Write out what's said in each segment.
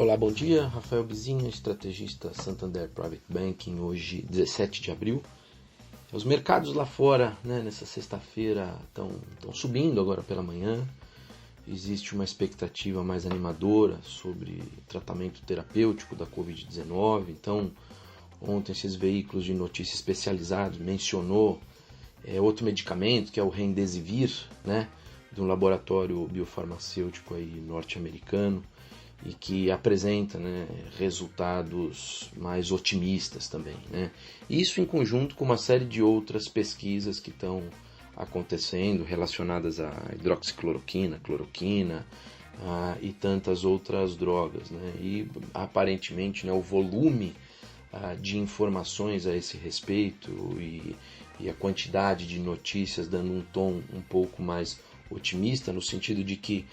Olá, bom dia. Rafael Bizinha, estrategista Santander Private Banking, hoje 17 de abril. Os mercados lá fora, nessa sexta-feira, estão subindo agora pela manhã. Existe uma expectativa mais animadora sobre tratamento terapêutico da Covid-19. Então, ontem esses veículos de notícias especializados mencionou outro medicamento, que é o Remdesivir, de um laboratório biofarmacêutico aí norte-americano, e que apresenta resultados mais otimistas também. Isso em conjunto com uma série de outras pesquisas que estão acontecendo relacionadas à hidroxicloroquina, cloroquina e tantas outras drogas. E aparentemente o volume de informações a esse respeito e a quantidade de notícias dando um tom um pouco mais otimista, no sentido de que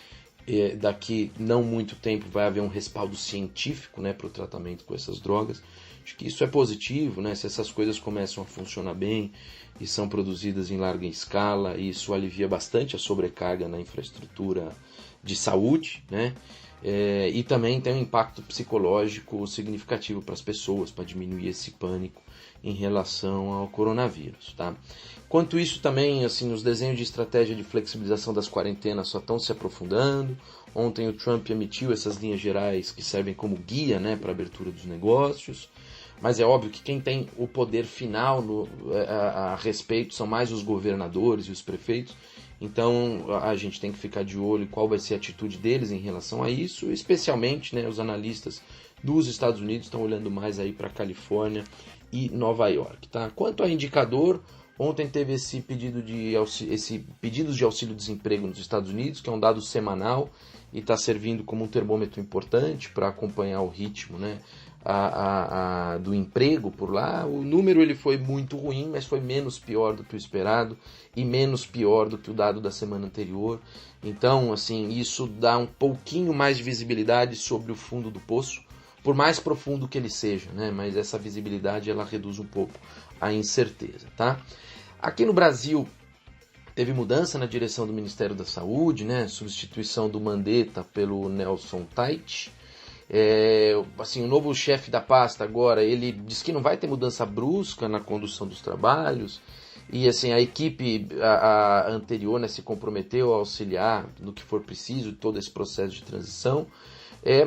daqui não muito tempo vai haver um respaldo científico para o tratamento com essas drogas. Acho que isso é positivo, se essas coisas começam a funcionar bem e são produzidas em larga escala, isso alivia bastante a sobrecarga na infraestrutura de saúde, e também tem um impacto psicológico significativo para as pessoas, para diminuir esse pânico em relação ao coronavírus. Quanto isso também, os desenhos de estratégia de flexibilização das quarentenas só estão se aprofundando. Ontem o Trump emitiu essas linhas gerais que servem como guia para a abertura dos negócios, mas é óbvio que quem tem o poder final a respeito são mais os governadores e os prefeitos. Então a gente tem que ficar de olho em qual vai ser a atitude deles em relação a isso, especialmente os analistas dos Estados Unidos estão olhando mais aí para a Califórnia e Nova York. Quanto ao indicador, ontem teve esse pedidos de auxílio-desemprego nos Estados Unidos, que é um dado semanal e está servindo como um termômetro importante para acompanhar o ritmo do emprego por lá. O número ele foi muito ruim, mas foi menos pior do que o esperado e menos pior do que o dado da semana anterior. Então, isso dá um pouquinho mais de visibilidade sobre o fundo do poço, por mais profundo que ele seja, mas essa visibilidade ela reduz um pouco a incerteza. Aqui no Brasil teve mudança na direção do Ministério da Saúde, substituição do Mandetta pelo Nelson Tait. O novo chefe da pasta agora, ele diz que não vai ter mudança brusca na condução dos trabalhos, e a equipe anterior se comprometeu a auxiliar no que for preciso todo esse processo de transição.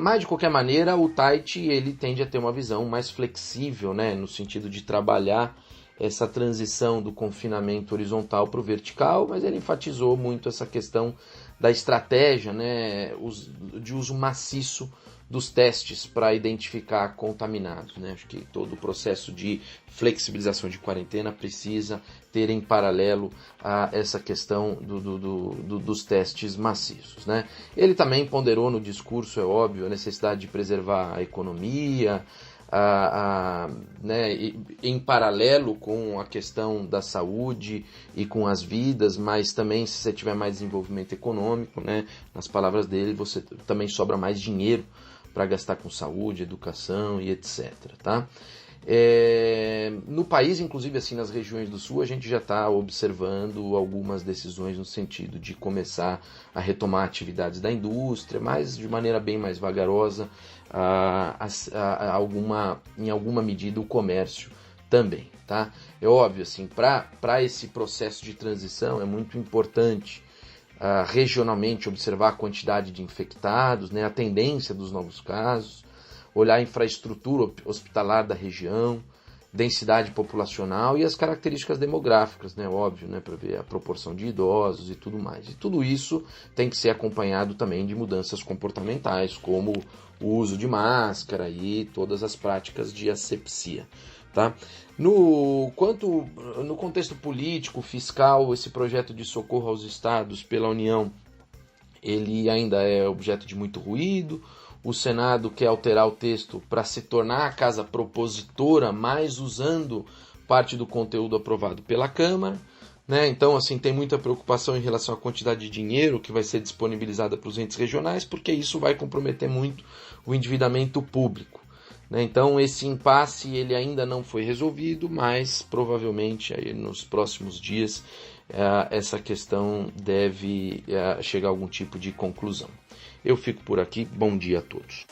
Mas de qualquer maneira o Tait ele tende a ter uma visão mais flexível, no sentido de trabalhar essa transição do confinamento horizontal para o vertical, mas ele enfatizou muito essa questão da estratégia de uso maciço dos testes para identificar contaminados. Acho que todo o processo de flexibilização de quarentena precisa ter em paralelo a essa questão dos testes maciços. Ele também ponderou no discurso, é óbvio, a necessidade de preservar a economia, em paralelo com a questão da saúde e com as vidas, mas também se você tiver mais desenvolvimento econômico, nas palavras dele, você também sobra mais dinheiro para gastar com saúde, educação e etc. No país, inclusive nas regiões do sul, a gente já está observando algumas decisões no sentido de começar a retomar atividades da indústria, mas de maneira bem mais vagarosa, em alguma medida o comércio também. É óbvio, para esse processo de transição é muito importante regionalmente observar a quantidade de infectados, a tendência dos novos casos, olhar a infraestrutura hospitalar da região, densidade populacional e as características demográficas, óbvio, para ver a proporção de idosos e tudo mais. E tudo isso tem que ser acompanhado também de mudanças comportamentais, como o uso de máscara e todas as práticas de asepsia. No contexto político, fiscal, esse projeto de socorro aos estados pela União, ele ainda é objeto de muito ruído. O Senado quer alterar o texto para se tornar a casa propositora, mas usando parte do conteúdo aprovado pela Câmara. Então, tem muita preocupação em relação à quantidade de dinheiro que vai ser disponibilizada para os entes regionais, porque isso vai comprometer muito o endividamento público. Então esse impasse ele ainda não foi resolvido, mas provavelmente aí nos próximos dias essa questão deve chegar a algum tipo de conclusão. Eu fico por aqui, bom dia a todos.